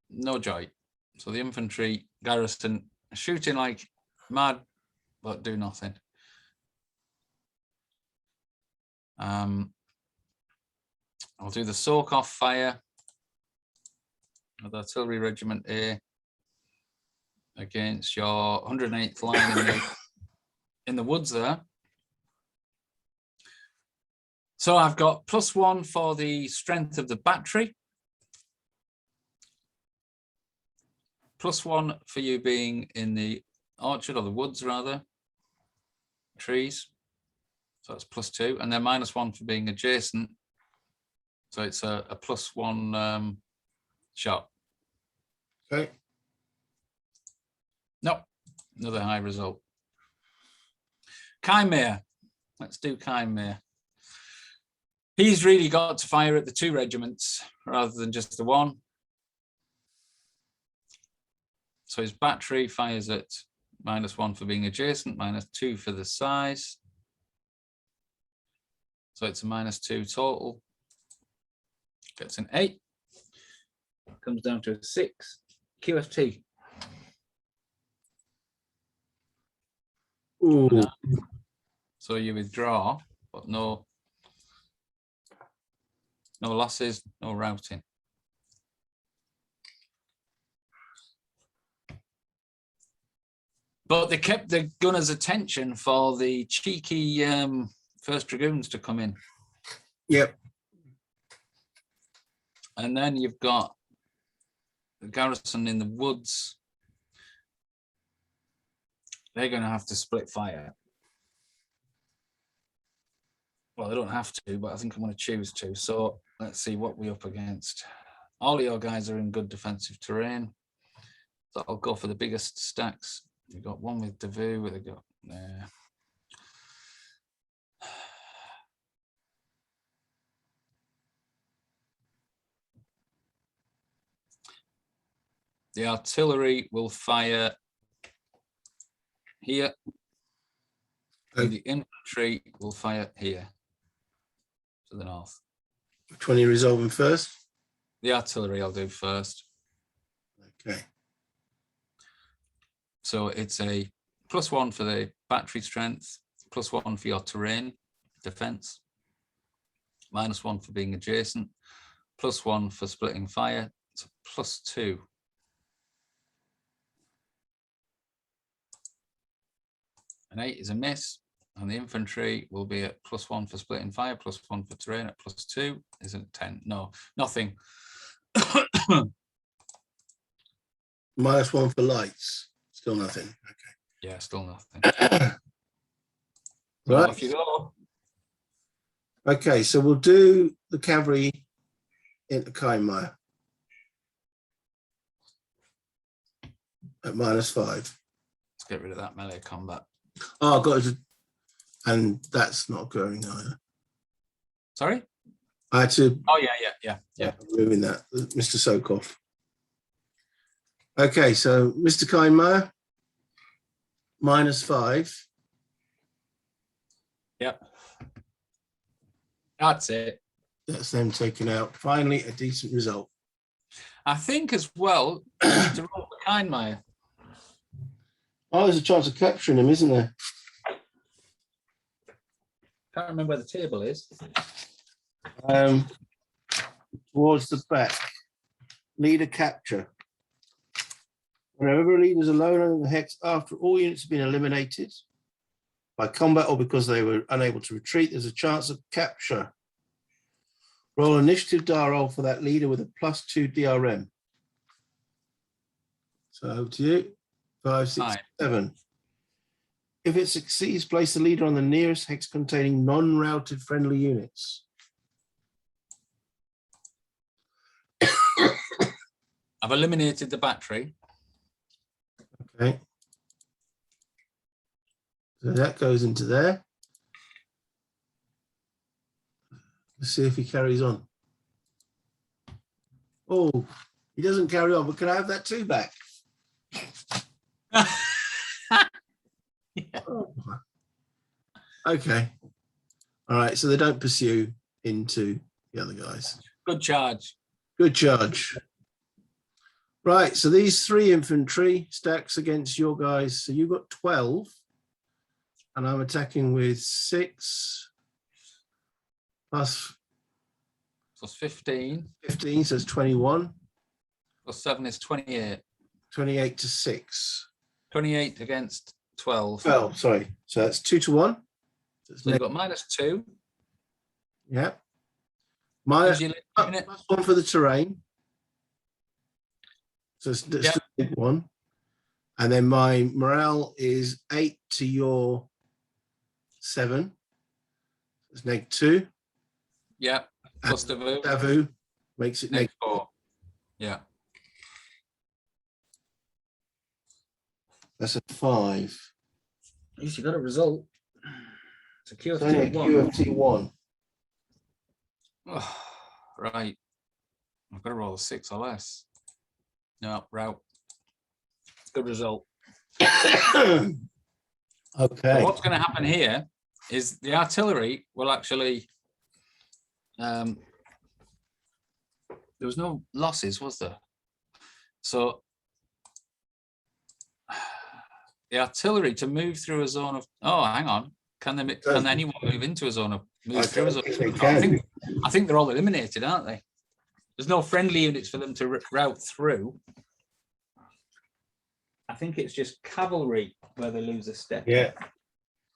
No joy. So the infantry garrison shooting like mad, but do nothing. I'll do the soak-off fire of the artillery regiment A against your 108th line in the woods there. So I've got +1 for the strength of the battery. +1 for you being in the orchard, or the woods rather, trees. So that's +2, and then -1 for being adjacent. So it's a +1 shot. Okay. No, another high result. Chimere. Let's do Chimere. He's really got to fire at the 2 regiments rather than just the 1. So his battery fires at -1 for being adjacent, -2 for the size. So it's a -2 total. Gets an 8. Comes down to a 6. QFT. Ooh. So you withdraw, but no losses, no routing. But they kept the gunners' attention for the cheeky 1st Dragoons to come in. Yep. And then you've got the garrison in the woods. They're going to have to split fire. Well, they don't have to, but I think I'm going to choose to. So let's see what we're up against. All of your guys are in good defensive terrain. So I'll go for the biggest stacks. We've got one with Davao, where they got there. The artillery will fire here. And the infantry will fire here to the north. Which one are you resolving first? The artillery I'll do first. Okay. So it's a +1 for the battery strength, +1 for your terrain defense, -1 for being adjacent, +1 for splitting fire. It's a +2 An 8 is a miss, and the infantry will be at +1 for splitting fire, +1 for terrain at +2. Isn't 10? No, nothing. -1 for lights. Still nothing. Okay. Yeah, still nothing. Right. Off you go. Okay, so we'll do the cavalry into Keinmeier at -5. Let's get rid of that melee combat. Oh, I've got to, and that's not going either. Sorry? I had to. Oh, yeah. Moving that, Mr. Sokov. Okay, so Mr. Keinmeier, -5. Yep. That's it. That's them taken out. Finally, a decent result. I think as well, you need to roll for Keinmeier. Oh, there's a chance of capturing him, isn't there? Can't remember where the table is. Towards the back. Leader capture. Whenever a leader is alone on the hex after all units have been eliminated by combat or because they were unable to retreat, there's a chance of capture. Roll initiative die roll for that leader with a +2 DRM. So over to you. 5, 6, 7. If it succeeds, place the leader on the nearest hex containing non-routed friendly units. I've eliminated the battery. Okay. So that goes into there. Let's see if he carries on. Oh, he doesn't carry on, but can I have that 2 back? Yeah. Oh. Okay. All right, so they don't pursue into the other guys. Good charge. Good charge. Right, so these 3 infantry stacks against your guys. So you've got 12, and I'm attacking with 6 plus Plus 15. 15, so it's 21. Plus 7 is 28. 28 to 6. 28 against 12. 12, sorry. So that's 2 to 1. So you've got -2. Yeah. Gives you +1 for the terrain. So it's Yeah. still 1. And then my morale is 8 to your 7. It's -2. Yeah. Plus Davu. Davu makes it -4. Yeah. That's a 5. At least you got a result. It's a It's only a QFT 1. Oh, right. I've got to roll a 6 or less. No, route. Good result. Okay. So what's going to happen here is the artillery will actually. There was no losses, was there? So the artillery to move through a zone of. Oh, hang on. Can anyone move into a zone of? Move through a zone? I think they're all eliminated, aren't they? There's no friendly units for them to route through. I think it's just cavalry where they lose a step. Yeah.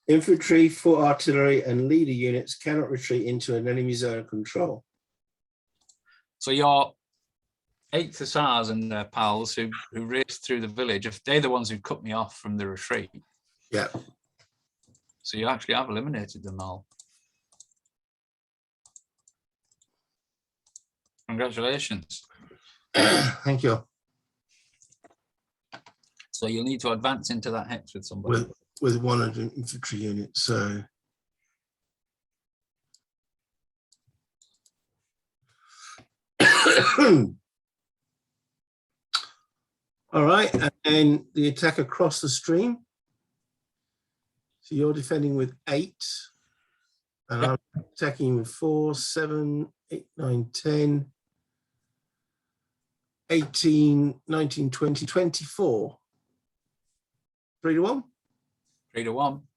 Infantry, foot artillery, and leader units cannot retreat into an enemy zone of control. So your 8th Hussars and their pals who raced through the village, if they're the ones who cut me off from the retreat. Yeah. So you actually have eliminated them all. Congratulations. Thank you. So you'll need to advance into that hex with somebody. With 100 infantry units. So all right, and then the attack across the stream. So you're defending with 8, and Yep. I'm attacking with 4, 7, 8, 9, 10, 18, 19, 20, 24. 3 to 1. 3 to 1.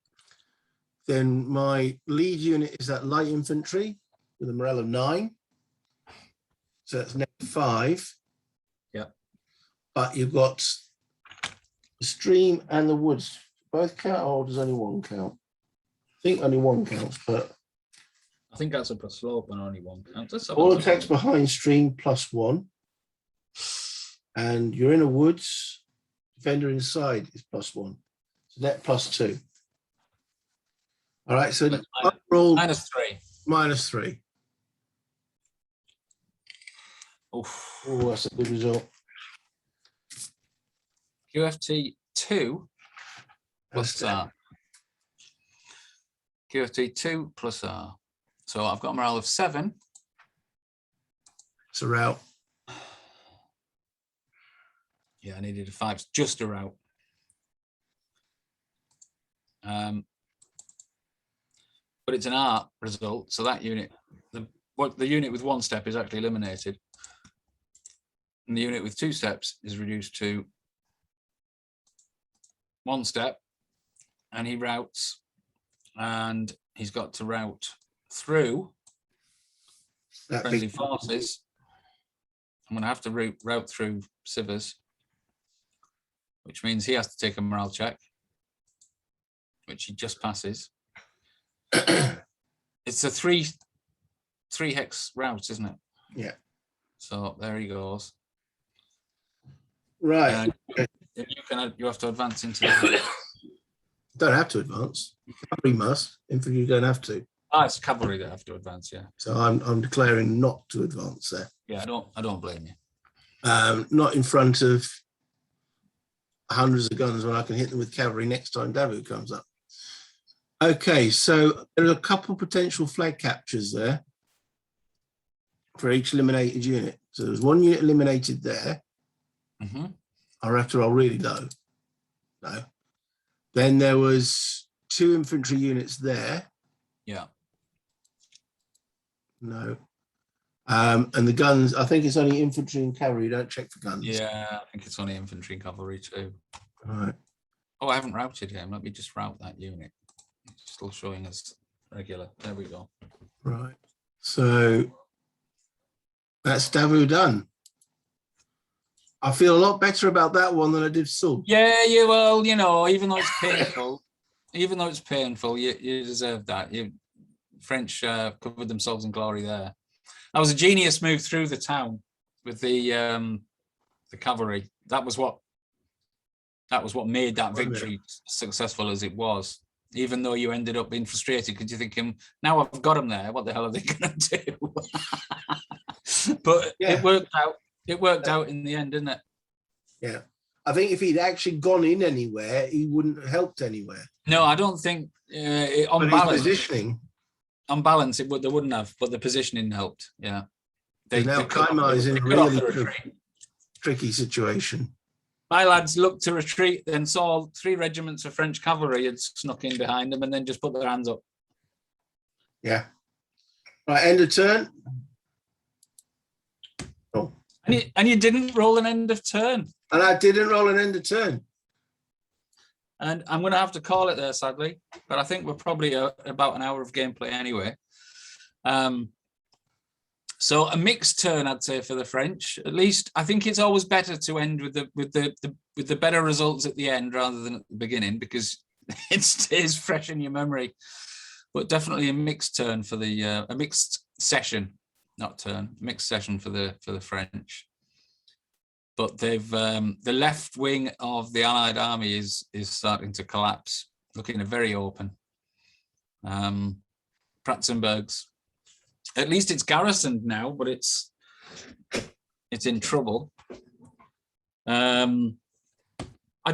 Then my lead unit is that light infantry with a morale of 9. So that's -5. Yeah. But you've got the stream and the woods both count, or does only one count? I think only one counts, but I think that's up a slope and only one counts. Let's have a all look. attacks behind stream +1. And you're in a woods, defender inside is +1. So net +2. All right, so overall -3. -3. Oof. Oh, that's a good result. QFT 2 plus That's R. QFT 2 plus R. So I've got a morale of 7. It's a rout. Yeah, I needed a 5. It's just a rout. But it's an R result, so that unit, the unit with 1 step is actually eliminated. And the unit with 2 steps is reduced to 1 step, and he routes, and he's got to route through That friendly big forces. I'm going to have to route through civils, which means he has to take a morale check, which he just passes. It's a three hex route, isn't it? Yeah. So there he goes. Right. You have to advance into the Don't have to advance. Cavalry must. Infantry you don't have to. it's cavalry that have to advance, yeah. So I'm declaring not to advance there. Yeah, I don't blame you. Not in front of hundreds of guns when I can hit them with cavalry next time Davu comes up. Okay, so there are a couple potential flag captures there for each eliminated unit. So there's 1 unit eliminated there. Mm-hmm. Or after I'll really know. No. Then there was 2 infantry units there. Yeah. No. And the guns, I think it's only infantry and cavalry. You don't check for guns. Yeah, I think it's only infantry and cavalry too. All right. Oh, I haven't routed him. Let me just route that unit. It's still showing as regular. There we go. Right. So that's Davu done. I feel a lot better about that one than I did Sul. Yeah, well, even though it's painful, you deserve that. French covered themselves in glory there. That was a genius move through the town with the cavalry. That was what made that victory successful as it was. Even though you ended up being frustrated because you're thinking, now I've got them there, what the hell are they going to do? But yeah. It worked out. It worked out in the end, didn't it? Yeah. I think if he'd actually gone in anywhere, he wouldn't have helped anywhere. No, I don't think on balance, they wouldn't have, but the positioning helped. Yeah. Now Kaimar is in a really tricky situation. My lads looked to retreat, then saw 3 regiments of French cavalry had snuck in behind them and then just put their hands up. Yeah. Right, end of turn. Oh. And you didn't roll an end of turn. And I didn't roll an end of turn. And I'm going to have to call it there, sadly. But I think we're probably about an hour of gameplay anyway. So a mixed turn, I'd say, for the French. At least I think it's always better to end with the better results at the end rather than at the beginning, because it stays fresh in your memory. But definitely a mixed turn for the a mixed session, not turn, mixed session for the French. But they've the left wing of the Allied army is starting to collapse, looking very open. Pratzzenberg's, at least it's garrisoned now, but it's in trouble. I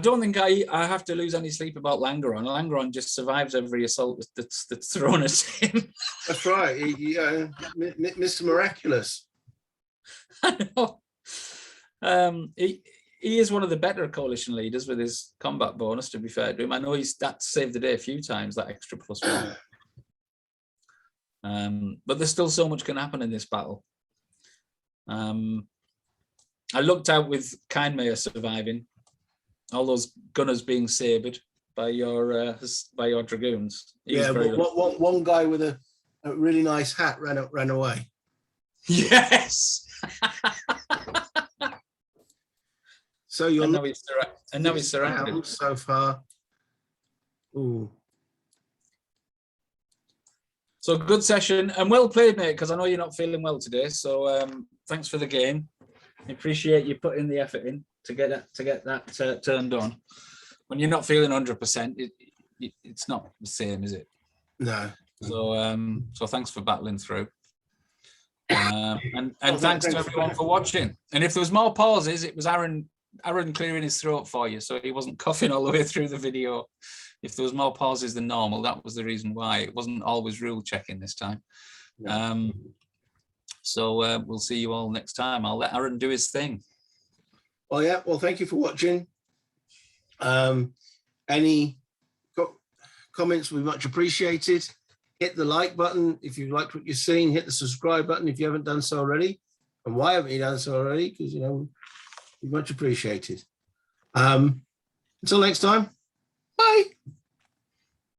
don't think I have to lose any sleep about Langeron. Langeron just survives every assault that's thrown at him. That's right, Mr. Miraculous. I know. He is one of the better coalition leaders with his combat bonus, to be fair to him. I know he's that saved the day a few times, that extra +1. But there's still so much can happen in this battle. I looked out with Kindmayer surviving, all those gunners being sabred by your dragoons. One guy with a really nice hat ran away. Yes. So you're now he's surrounded so far. Ooh. So good session and well played, mate, because I know you're not feeling well today. So thanks for the game. I appreciate you putting the effort in to get that turned on. When you're not feeling 100%, it's not the same, is it? No. So thanks for battling through. And Well, thanks to thanks. everyone for watching. And if there was more pauses, it was Aaron clearing his throat for you, so he wasn't coughing all the way through the video. If there was more pauses than normal, that was the reason why. It wasn't always rule checking this time. No. So we'll see you all next time. I'll let Aaron do his thing. Well, yeah. Well, thank you for watching. Any comments will be much appreciated. Hit the like button if you liked what you've seen. Hit the subscribe button if you haven't done so already. And why haven't you done so already? Because, you know, much appreciated. Until next time. Bye.